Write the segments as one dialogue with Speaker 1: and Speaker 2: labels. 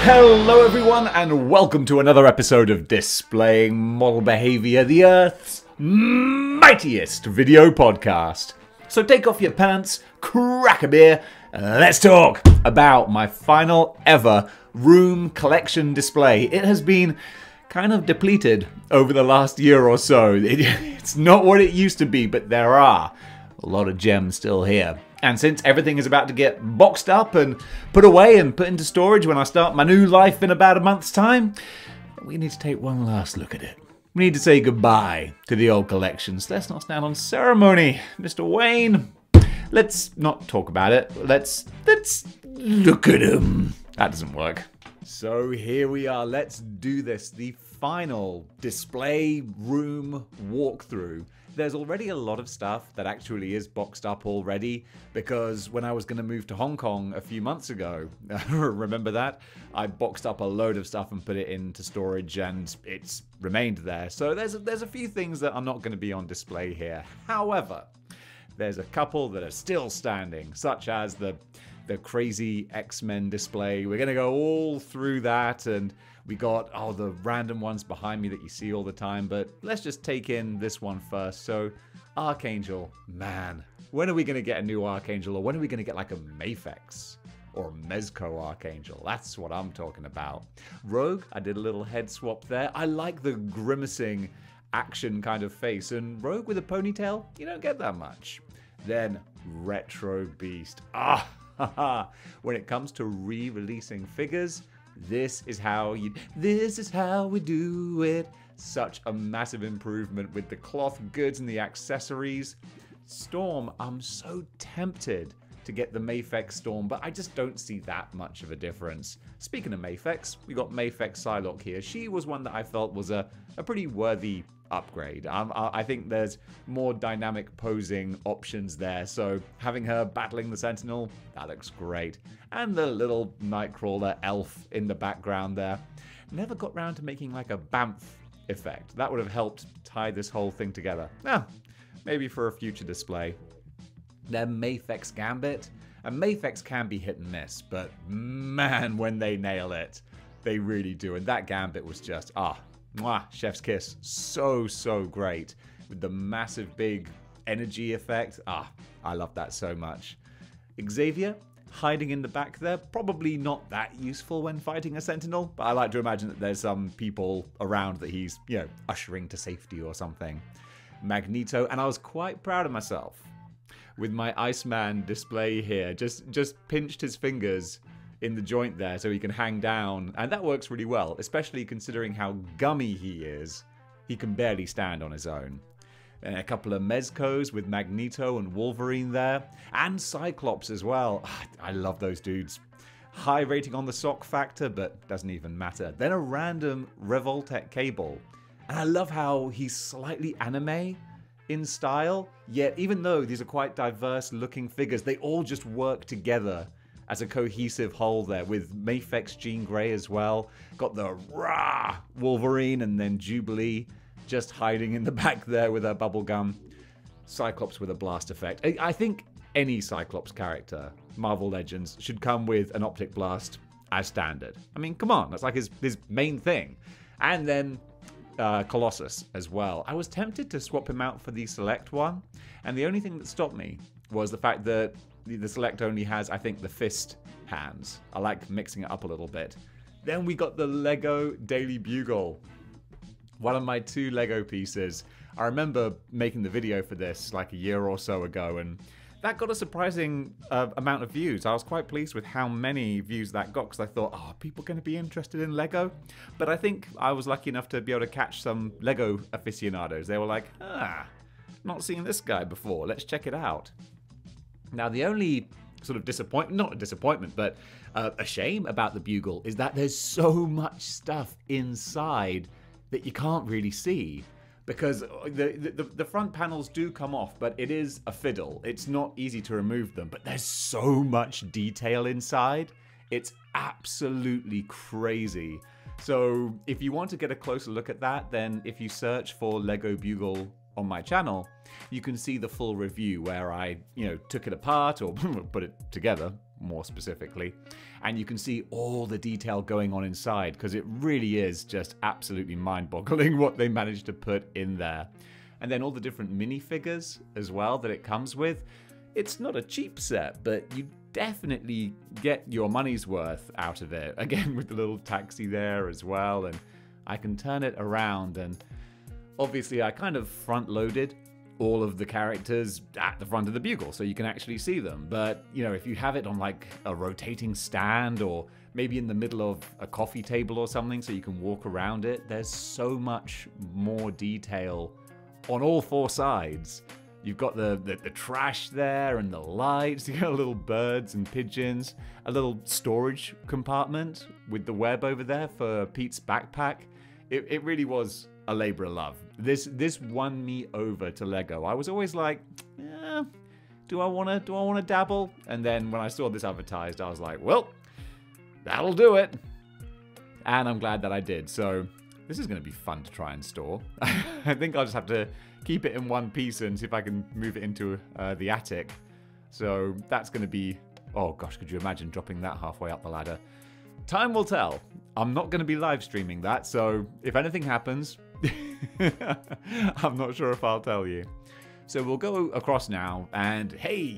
Speaker 1: Hello everyone and welcome to another episode of Displaying-Model-Behaviour, the Earth's mightiest video podcast. So take off your pants, crack a beer, and let's talk about my final ever room collection display. It has been kind of depleted over the last year or so. It's not what it used to be, but there are a lot of gems still here. And since everything is about to get boxed up and put away and put into storage when I start my new life in about a month's time, we need to take one last look at it. We need to say goodbye to the old collections. Let's not stand on ceremony, Mr. Wayne. Let's not talk about it. Let's look at them. That doesn't work. So here we are. Let's do this. The final display room walkthrough. There's already a lot of stuff that actually is boxed up already, because when I was going to move to Hong Kong a few months ago, remember that? I boxed up a load of stuff and put it into storage, and it's remained there. So there's a few things that are not going to be on display here. However, there's a couple that are still standing, such as the crazy X-Men display. We're going to go all through that, and we got the random ones behind me that you see all the time, but let's just take in this one first. So Archangel, man, when are we going to get a new Archangel, or when are we going to get like a Mafex or Mezco Archangel? That's what I'm talking about. Rogue, I did a little head swap there. I like the grimacing action kind of face, and Rogue with a ponytail, you don't get that much. Then Retro Beast. When it comes to re-releasing figures, this is how we do it. Such a massive improvement with the cloth goods and the accessories. Storm, I'm so tempted to get the Mafex Storm, but I just don't see that much of a difference. Speaking of Mafex, we got Mafex Psylocke here. She was one that I felt was a pretty worthy upgrade. I think there's more dynamic posing options there, so having her battling the Sentinel, that looks great. And the little Nightcrawler elf in the background there. Never got round to making like a Bamf effect. That would have helped tie this whole thing together. Maybe for a future display. Then Mafex Gambit. And Mafex can be hit and miss, but man, when they nail it, they really do. And that Gambit was just, chef's kiss. So great. With the massive big energy effect. I love that so much. Xavier, hiding in the back there. Probably not that useful when fighting a Sentinel, but I like to imagine that there's some people around that he's, ushering to safety or something. Magneto, and I was quite proud of myself with my Iceman display here. Just pinched his fingers in the joint there so he can hang down, and that works really well, especially considering how gummy he is. He can barely stand on his own. And a couple of Mezcos with Magneto and Wolverine there, and Cyclops as well. I love those dudes. High rating on the sock factor, but doesn't even matter. Then a random Revoltech Cable, and I love how he's slightly anime in style, yet even though these are quite diverse looking figures, they all just work together as a cohesive whole there, with Mafex Jean Grey as well. Got the rah Wolverine, and then Jubilee just hiding in the back there with her bubblegum. Cyclops with a blast effect. I think any Cyclops character, Marvel Legends, should come with an optic blast as standard. I mean, come on, that's like his main thing. And then Colossus as well. I was tempted to swap him out for the Select one, and the only thing that stopped me was the fact that the Select only has, I think, the fist hands. I like mixing it up a little bit. Then we got the Lego Daily Bugle. One of my 2 Lego pieces. I remember making the video for this like a year or so ago, and that got a surprising amount of views. I was quite pleased with how many views that got, because I thought, are people going to be interested in Lego? But I think I was lucky enough to be able to catch some Lego aficionados. They were like, not seen this guy before, let's check it out. Now, the only sort of disappointment, not a disappointment, but a shame about the Bugle is that there's so much stuff inside that you can't really see, because the front panels do come off, but it is a fiddle. It's not easy to remove them, but there's so much detail inside. It's absolutely crazy. So if you want to get a closer look at that, then if you search for Lego Bugle on my channel, you can see the full review where I, took it apart or put it together, more specifically. And you can see all the detail going on inside, because it really is just absolutely mind-boggling what they managed to put in there. And then all the different minifigures as well that it comes with. It's not a cheap set, but you definitely get your money's worth out of it. Again, with the little taxi there as well, and I can turn it around, and obviously I kind of front-loaded all of the characters at the front of the Bugle so you can actually see them. But, you know, if you have it on like a rotating stand or maybe in the middle of a coffee table or something so you can walk around it, there's so much more detail on all four sides. You've got the trash there and the lights, you got little birds and pigeons, a little storage compartment with the web over there for Pete's backpack. It really was a labor of love. This won me over to Lego. I was always like, do I wanna dabble? And then when I saw this advertised, I was like, well, that'll do it. And I'm glad that I did. So this is gonna be fun to try and store. I think I'll just have to keep it in one piece and see if I can move it into the attic. So that's gonna be, oh gosh, could you imagine dropping that halfway up the ladder? Time will tell. I'm not going to be live streaming that, so if anything happens, I'm not sure if I'll tell you. So we'll go across now, and hey,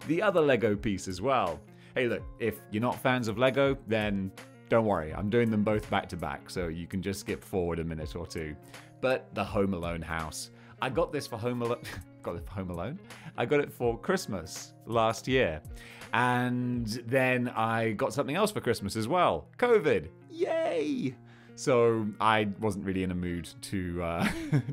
Speaker 1: the other Lego piece as well. Hey look, if you're not fans of Lego, then don't worry, I'm doing them both back to back, so you can just skip forward a minute or two. But the Home Alone house. I got this for Home Alone. I got it for Christmas last year. And then I got something else for Christmas as well. COVID. Yay! So I wasn't really in a mood to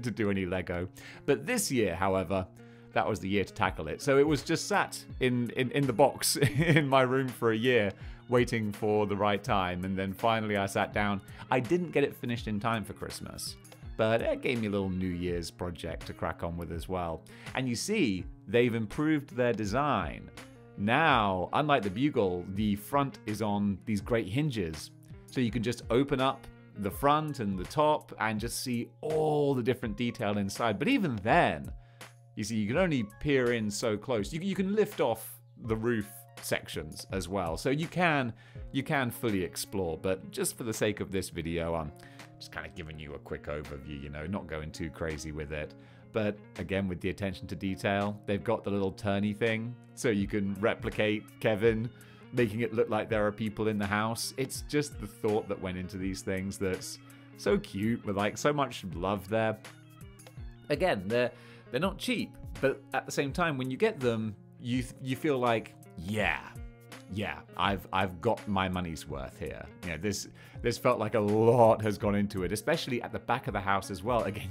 Speaker 1: to do any Lego. But this year, however, that was the year to tackle it. So it was just sat in the box in my room for a year, waiting for the right time. And then finally I sat down. I didn't get it finished in time for Christmas, but it gave me a little New Year's project to crack on with as well. And you see, they've improved their design. Now, unlike the Bugle, the front is on these great hinges. So you can just open up the front and the top and just see all the different detail inside. But even then, you see, you can only peer in so close. You can lift off the roof sections as well. So you can fully explore, but just for the sake of this video, I'm just kind of giving you a quick overview, you know, not going too crazy with it. But again, with the attention to detail, they've got the little turny thing, so you can replicate Kevin, making it look like there are people in the house. It's just the thought that went into these things that's so cute, with like so much love there. Again, they're not cheap, but at the same time, when you get them, you feel like, yeah, I've got my money's worth here. You know, this felt like a lot has gone into it, especially at the back of the house as well. Again,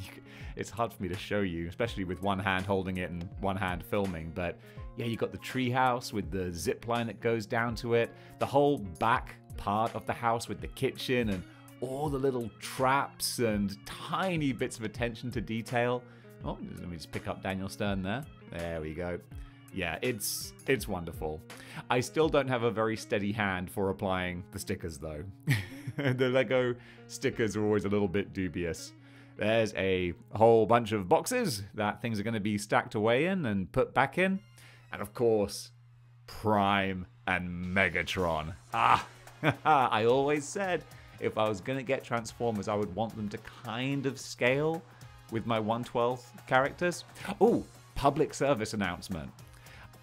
Speaker 1: it's hard for me to show you, especially with one hand holding it and one hand filming. But yeah, you got the tree house with the zip line that goes down to it, the whole back part of the house with the kitchen and all the little traps and tiny bits of attention to detail. Oh, let me just pick up Daniel Stern there. There we go. Yeah, it's wonderful. I still don't have a very steady hand for applying the stickers though. The Lego stickers are always a little bit dubious. There's a whole bunch of boxes that things are going to be stacked away in and put back in. And of course, Prime and Megatron. I always said if I was going to get Transformers, I would want them to kind of scale with my 1/12 characters. Oh, public service announcement.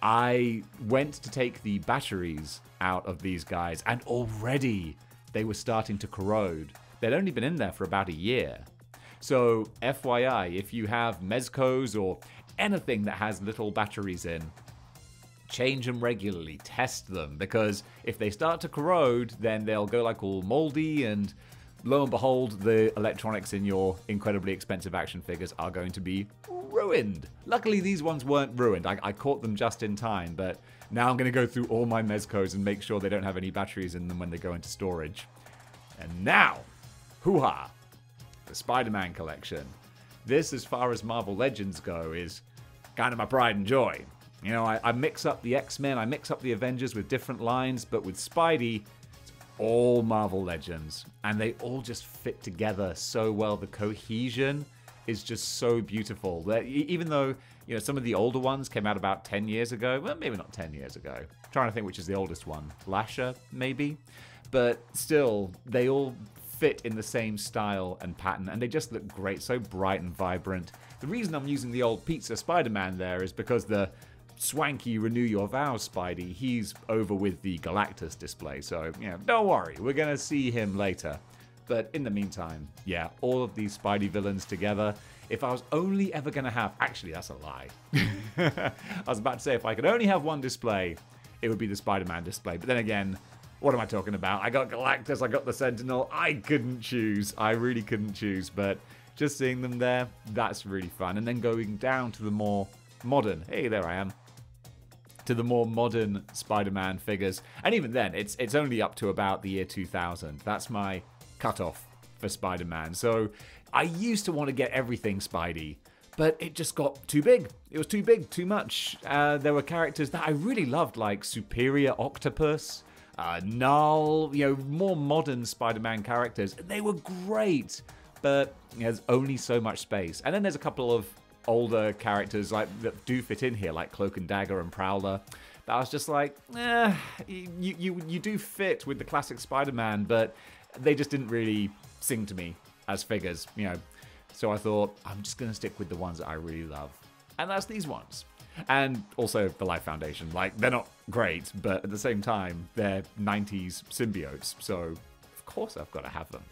Speaker 1: I went to take the batteries out of these guys, and already they were starting to corrode. They'd only been in there for about a year. So FYI, if you have Mezcos or anything that has little batteries in, change them regularly, test them, because if they start to corrode, then they'll go like all moldy, and lo and behold, the electronics in your incredibly expensive action figures are going to be ruined. Luckily, these ones weren't ruined. I caught them just in time, but now I'm going to go through all my Mezcos and make sure they don't have any batteries in them when they go into storage. And now, hoo-ha, the Spider-Man collection. This, as far as Marvel Legends go, is kind of my pride and joy. You know, I mix up the X-Men, I mix up the Avengers with different lines, but with Spidey, it's all Marvel Legends. And they all just fit together so well. The cohesion is just so beautiful. That even though, You know, some of the older ones came out about 10 years ago. Well, maybe not 10 years ago. I'm trying to think which is the oldest one. Lasher, maybe? But still, they all fit in the same style and pattern, and they just look great, so bright and vibrant. The reason I'm using the old Pizza Spider-Man there is because the swanky Renew Your Vows Spidey, he's over with the Galactus display, so, you know, don't worry, we're gonna see him later. But in the meantime, yeah, all of these Spidey villains together, if I was only ever gonna have... Actually, that's a lie. I was about to say, if I could only have one display, it would be the Spider-Man display, but then again, what am I talking about? I got Galactus, I got the Sentinel. I couldn't choose. I really couldn't choose. But just seeing them there, that's really fun. And then going down to the more modern, hey, there I am, to the more modern Spider-Man figures. And even then, it's only up to about the year 2000. That's my cutoff for Spider-Man. So I used to want to get everything Spidey, but it just got too big. It was too big, too much. There were characters that I really loved, like Superior Octopus, Null, you know, more modern Spider-Man characters. They were great, but there's only so much space. And then there's a couple of older characters like that do fit in here, like Cloak and Dagger and Prowler. That I was just like, you do fit with the classic Spider-Man, but they just didn't really sing to me as figures, you know. So I thought, I'm just going to stick with the ones that I really love. And that's these ones. And also the Life Foundation. Like, they're not great, but at the same time, they're 90s symbiotes. So, of course, I've got to have them.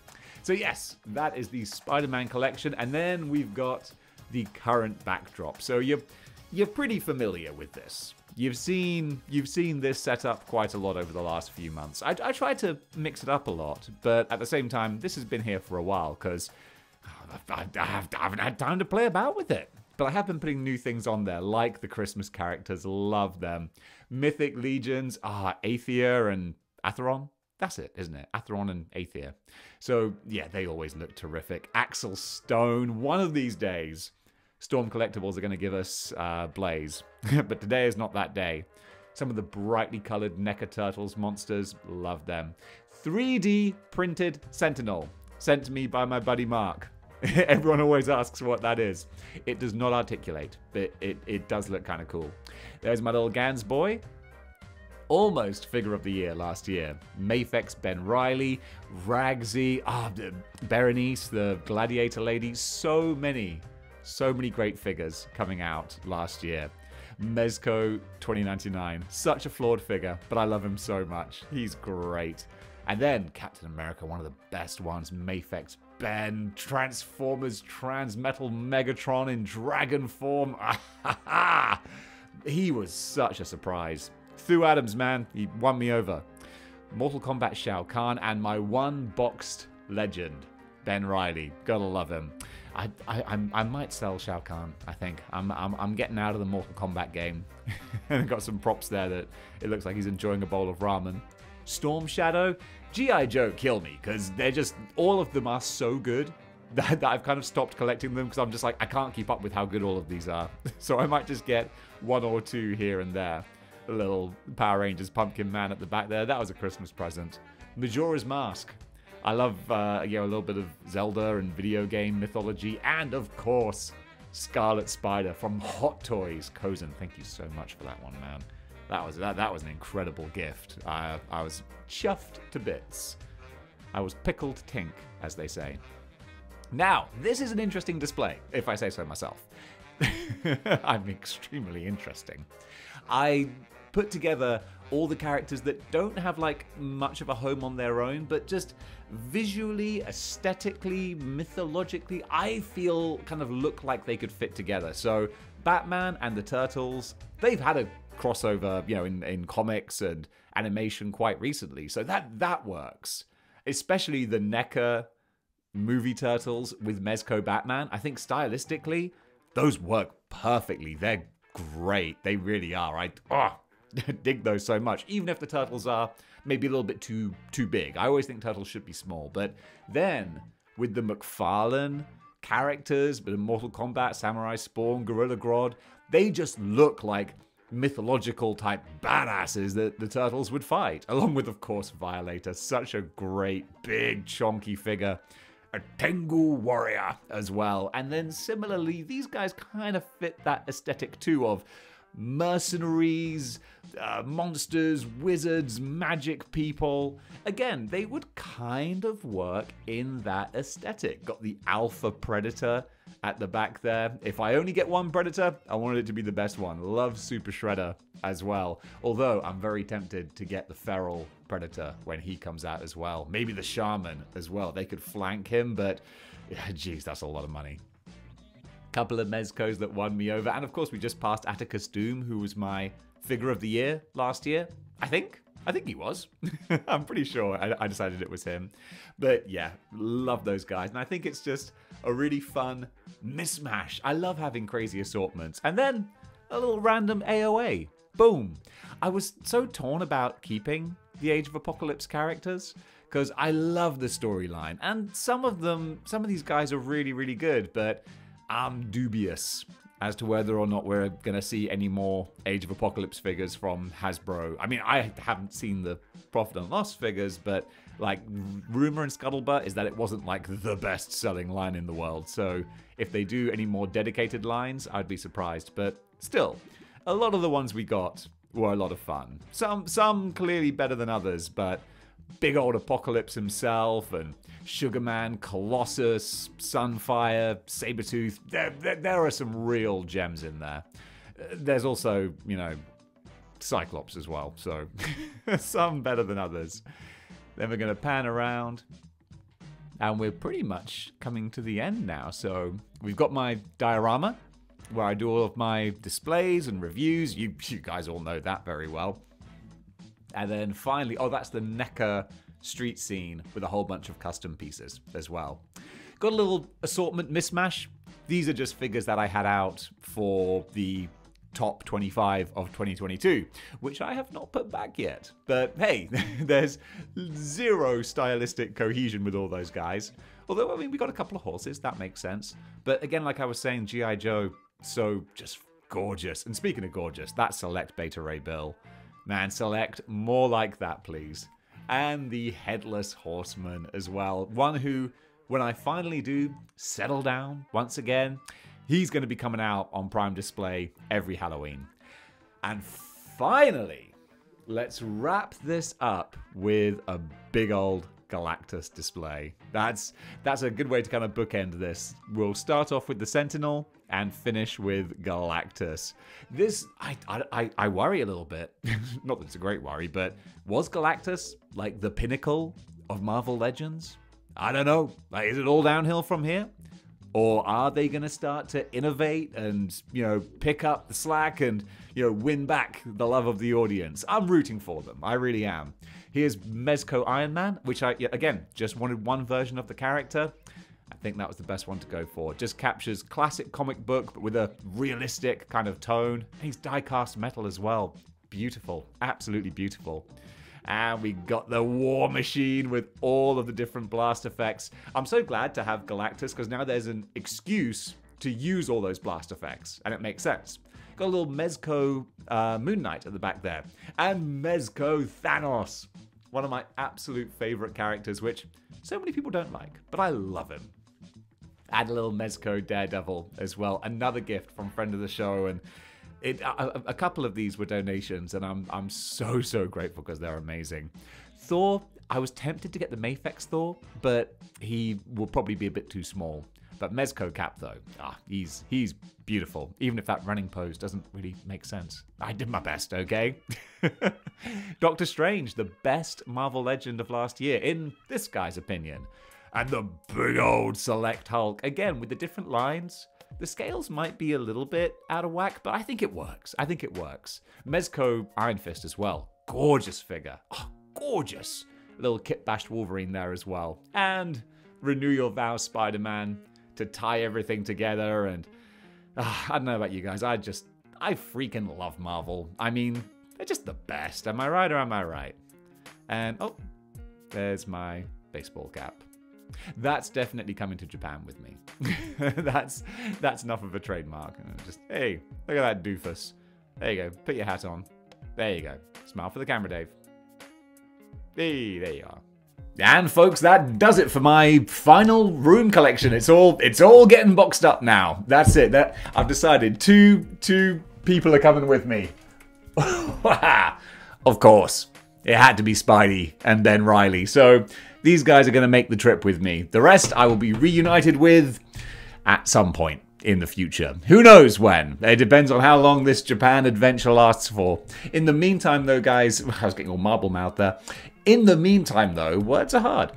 Speaker 1: So, yes, that is the Spider-Man collection. And then we've got the current backdrop. So, you're pretty familiar with this. You've seen this set up quite a lot over the last few months. I tried to mix it up a lot, but at the same time, this has been here for a while because I haven't had time to play about with it. But I have been putting new things on there, like the Christmas characters. Love them. Mythic Legions, Aethia and Atheron. That's it, isn't it? Atheron and Aethia. So, yeah, they always look terrific. Axel Stone, one of these days, Storm Collectibles are going to give us Blaze. But today is not that day. Some of the brightly colored NECA Turtles monsters, love them. 3D printed Sentinel, sent to me by my buddy Mark. Everyone always asks what that is. It does not articulate, but it does look kind of cool. There's my little Gans boy. Almost figure of the year last year. Mafex Ben Reilly, Ragsy, Berenice, the gladiator lady. So many great figures coming out last year. Mezco 2099. Such a flawed figure, but I love him so much. He's great. And then Captain America, one of the best ones. Mafex Ben, Transformers Transmetal Megatron in dragon form. He was such a surprise. Thu Adams, man, he won me over. Mortal Kombat Shao Kahn, and my one boxed legend, Ben Reilly. Gotta love him. I might sell Shao Kahn, I think. I'm getting out of the Mortal Kombat game. And I've got some props there that it looks like he's enjoying a bowl of ramen. Storm Shadow, G.I. Joe kill me, because they're just, all of them are so good that I've kind of stopped collecting them, because I'm just like, I can't keep up with how good all of these are. So I might just get one or two here and there. A little Power Rangers Pumpkin Man at the back there, that was a Christmas present. Majora's Mask. I love a little bit of Zelda and video game mythology, and of course, Scarlet Spider from Hot Toys. Cozen, thank you so much for that one, man. That was an incredible gift. I was chuffed to bits. I was pickled tink, as they say. Now, this is an interesting display, if I say so myself. I'm extremely interesting. I put together all the characters that don't have like much of a home on their own, but just visually, aesthetically, mythologically, I feel kind of look like they could fit together. So Batman and the Turtles, they've had a crossover, you know, in comics and animation quite recently, so that works. Especially the NECA movie Turtles with Mezco Batman. I think stylistically, those work perfectly. They're great. They really are. I dig those so much. Even if the Turtles are maybe a little bit too big. I always think Turtles should be small. But then, with the McFarlane characters, but in Mortal Kombat, Samurai Spawn, Gorilla Grodd, they just look like mythological type badasses that the Turtles would fight. Along with, of course, Violator. Such a great, big, chonky figure. a Tengu warrior as well. And then similarly, these guys kind of fit that aesthetic too of mercenaries, monsters, wizards, magic people. Again, they would kind of work in that aesthetic. Got the alpha predator at the back there. If I only get one predator, I wanted it to be the best one. Love Super Shredder as well. Although I'm very tempted to get the feral predator when he comes out as well. Maybe the shaman as well. They could flank him, but geez, that's a lot of money. Couple of Mezcos that won me over, and of course we just passed Atticus Doom, who was my figure of the year last year. I think he was. I'm pretty sure I decided it was him. But yeah, love those guys, and I think it's just a really fun mismatch. I love having crazy assortments, and then a little random AOA. Boom. I was so torn about keeping the Age of Apocalypse characters because I love the storyline, and some of these guys are really, really good, but I'm dubious as to whether or not we're going to see any more Age of Apocalypse figures from Hasbro. I mean, I haven't seen the profit and loss figures, but like rumor and scuttlebutt is that it wasn't like the best selling line in the world. So if they do any more dedicated lines, I'd be surprised. But still, a lot of the ones we got were a lot of fun. Some clearly better than others, but big old Apocalypse himself, and Sugarman, Colossus, Sunfire, Sabretooth. There are some real gems in there. There's also, Cyclops as well, so some better than others. Then we're going to pan around, and we're pretty much coming to the end now. So we've got my diorama, where I do all of my displays and reviews. You guys all know that very well. And then finally, that's the NECA street scene with a whole bunch of custom pieces as well. Got a little assortment mismatch. These are just figures that I had out for the top 25 of 2022, which I have not put back yet. But hey, there's zero stylistic cohesion with all those guys. Although, I mean, we got a couple of horses, that makes sense. But again, like I was saying, G.I. Joe, so just gorgeous. And speaking of gorgeous, that Select Beta Ray Bill. Man, Select, more like that, please. And the Headless Horseman as well. One who, when I finally do settle down once again, he's going to be coming out on Prime Display every Halloween. And finally, let's wrap this up with a big old Galactus display. That's a good way to kind of bookend this. We'll start off with the Sentinel and finish with Galactus. This, I worry a little bit. Not that it's a great worry, but was Galactus like the pinnacle of Marvel Legends? I don't know. Like, is it all downhill from here? Or are they going to start to innovate and, pick up the slack and, win back the love of the audience? I'm rooting for them. I really am. Here's Mezco Iron Man, which I, again, just wanted one version of the character. I think that was the best one to go for. Just captures classic comic book, but with a realistic kind of tone. He's die-cast metal as well. Beautiful. Absolutely beautiful. And we got the War Machine with all of the different blast effects. I'm so glad to have Galactus because now there's an excuse to use all those blast effects, and it makes sense. Got a little Mezco Moon Knight at the back there. And Mezco Thanos, one of my absolute favorite characters, which so many people don't like, but I love him. Add a little Mezco Daredevil as well. Another gift from friend of the show, and a couple of these were donations, and I'm so grateful because they're amazing. Thor, I was tempted to get the Mafex Thor, but he will probably be a bit too small. But Mezco Cap, though, he's beautiful, even if that running pose doesn't really make sense. I did my best, okay? Doctor Strange, the best Marvel Legend of last year, in this guy's opinion. And the big old Select Hulk, again, with the different lines. The scales might be a little bit out of whack, but I think it works. Mezco Iron Fist as well. Gorgeous figure. Oh, gorgeous. A little kit bashed Wolverine there as well. And Renew Your Vows Spider-Man to tie everything together. And I don't know about you guys. I freaking love Marvel. I mean, they're just the best. Am I right or am I right? And there's my baseball cap. That's definitely coming to Japan with me. That's enough of a trademark. Just, hey, look at that doofus. There you go. Put your hat on. There you go. Smile for the camera, Dave. Hey, there you are. And folks, that does it for my final room collection. It's all getting boxed up now. That's it. I've decided two people are coming with me. Of course. It had to be Spidey and then Riley. So these guys are going to make the trip with me. The rest I will be reunited with at some point in the future. Who knows when? It depends on how long this Japan adventure lasts for. In the meantime, though, guys, I was getting all marble mouth there. In the meantime, though, words are hard.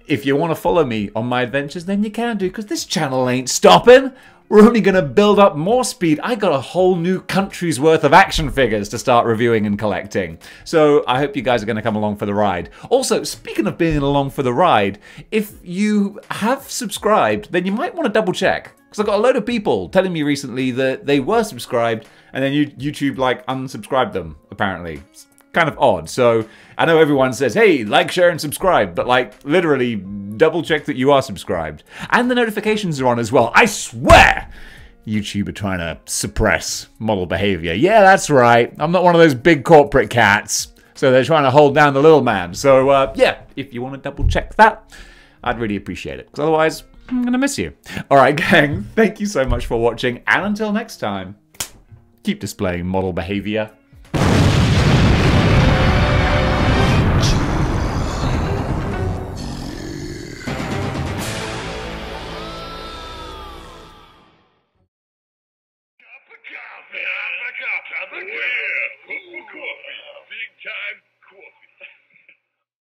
Speaker 1: If you want to follow me on my adventures, then you can do, because this channel ain't stopping. We're only going to build up more speed. I got a whole new country's worth of action figures to start reviewing and collecting. So I hope you guys are going to come along for the ride. Also, speaking of being along for the ride, if you have subscribed, then you might want to double check. Because I've got a load of people telling me recently that they were subscribed and then YouTube like unsubscribed them, apparently. It's kind of odd. So I know everyone says, hey, like, share, and subscribe, but like literally double check that you are subscribed. And the notifications are on as well. I swear YouTube are trying to suppress model behavior. Yeah, that's right. I'm not one of those big corporate cats. So they're trying to hold down the little man. So yeah, if you want to double check that, I'd really appreciate it. Because otherwise, I'm going to miss you. All right, gang, thank you so much for watching. And until next time, keep displaying model behavior.
Speaker 2: Coffee, have a cup of coffee. Big time.